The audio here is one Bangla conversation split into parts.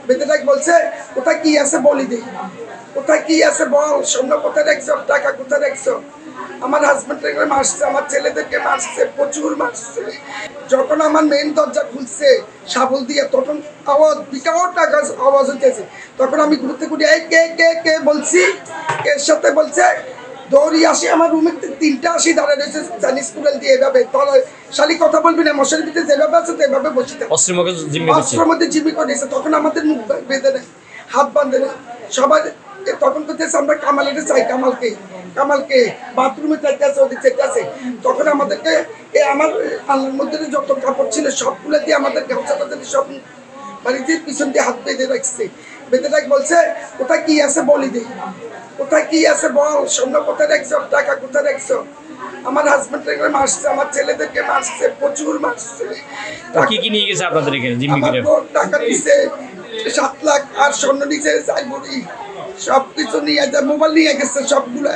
বেঁধে রাখ বলছে কোথায় কি আছে বলি দে, কোথায় কি আছে বল, স্বর্ণ কোথায় রাখছো, টাকা কোথায় রাখছো। আমার হাজবেন্ডকে মারছে, আমার ছেলেদেরকে মারছে, প্রচুর মারছে। যখন আমার মেন দরজা খুলছে শাবল দিয়ে, তখন আওয়াজ বিকট আওয়াজ হইতেছে। তখন আমি ঘুরতে ঘুরে এই কে কে কে বলছি, এর সাথে বলছে দৌড়ি আসি আমার রুমে, 3টা আসি দাঁড়িয়ে রয়েছে চাইনিজ স্কুল দিয়ে এভাবে তলে শালি কথা বলবি না, মশারির ভিতরে যেভাবে আছে এভাবে বসে থাকে, অস্ত্রের মধ্যে জিম্মি করেছে। তখন আমাদের মুখ বেঁধে নেয়, হাত বাঁধে নেয় সবাই। তখন করতেছে আমরা কামালের চাই, কামালকে বাথরুমে চাইতে আছে, ওদের চাইতে আছে। তখন আমাদেরকে আমার আল্লাহর মধ্যে যত কাপড় ছিল সবগুলো দিয়ে আমাদের গামছাটা সব বাড়িতে পিছন দিয়ে হাত বেঁধে রাখছে। বেঁধে রাখ বলছে কোথায় কি আছে বলি দে, কোথায় কি আছে বল, স্বর্ণ কোথায় রাখছো, টাকা কোথায় রাখছো। আমার হাজবেন্ডকে মারছে, আমার ছেলেদেরকে মারছে, প্রচুর মারছে। কি কি নিয়ে গেছে আপনাদের এখানে জিম্মি করে? টাকা দিছে 7 লাখ, আর স্বর্ণ দিছে 4 ভরি, সবকিছু নিয়ে যায়, মোবাইল নিয়ে গেছে সবগুলো।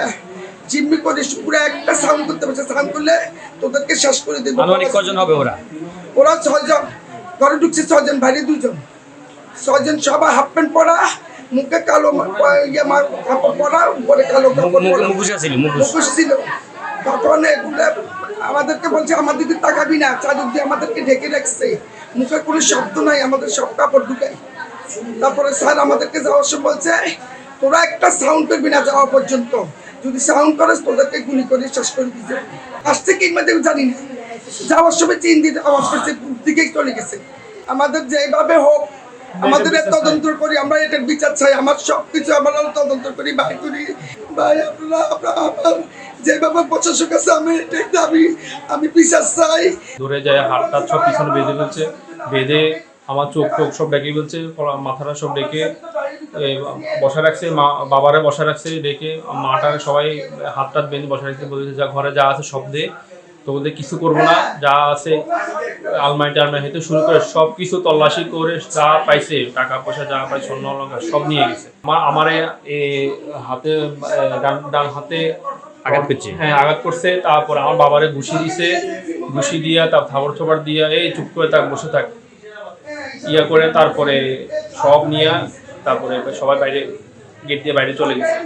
জিম্মি করে পুরো একটা সাউন্ড করতে পারছে, সাউন্ড করলে তোদেরকে শেষ করে দেবো। আনুমানিক কজন হবে ওরা? ওরা 6 জন, ঘরে ঢুকছে 6 জন, বাইরে 2 জন। 6 জন সবাই হাফ প্যান্ট পরা, মুখে কালো কাপড় পরা, উপরে কালো কাপড় পরা, মুখোশ ছিল। তখন এগুলো আমাদেরকে বলছে আমাদেরকে তাকাবি না, চাদর দিয়ে আমাদেরকে ঢেকে রাখছে, মুখে কোনো শব্দ নাই, আমাদের সব কাপড় ঢুকাই। তারপরে স্যার আমাদেরকে যাওয়ার সময় বলছে তোরা একটা সাউন্ড করবি না যাওয়া পর্যন্ত, যদি সাউন্ড করিস তোদেরকে গুলি করে শেষ করে দিচ্ছে। আসছে কিংবা দেব জানি না, যাওয়ার সময় 3 দিন আওয়াজ করছে, দিকেই চলে গেছে। আমাদের যেভাবে হোক আমাদের তদন্ত করি, আমরা এটার বিচার চাই। আমার সবকিছু আমরা তদন্ত করি, বাই করি ভাই। আপনার যেভাবে প্রশাসক আছে আমি এটাই দাবি, আমি বিচার চাই। দূরে যায় হাতটা সব পিছনে বেঁধে ফেলছে, বেঁধে আমার চোখ টোক সব ডেকে ফেলছে, মাথাটা সব ডেকে বসা রাখছে, বাবারে বসা রাখছে ডেকে, মাটার সবাই হাত টাত বেঁধে বসা রাখছে, বলেছে যা ঘরে যা আছে সব দে, তো ওদের কিছু করবো না, যা আছে আলমারি টালমারি হইতে শুরু করে সব কিছু তল্লাশি করে যা পাইছে, টাকা পয়সা যা পাইছে, স্বর্ণ অলংকার সব নিয়ে গেছে। আমার হাতে ডান হাতে আঘাত করছে, হ্যাঁ আঘাত করছে। তারপর আমার বাবারে ঘুষি দিছে, ঘুষি দিয়া তার থাবড় থাবড় দিয়া এই চুপ করে থাক, বসে থাক ইয়া করে, তারপরে সব নিয়ে তারপরে সবাই বাইরে গেট দিয়ে বাইরে চলে গেছে।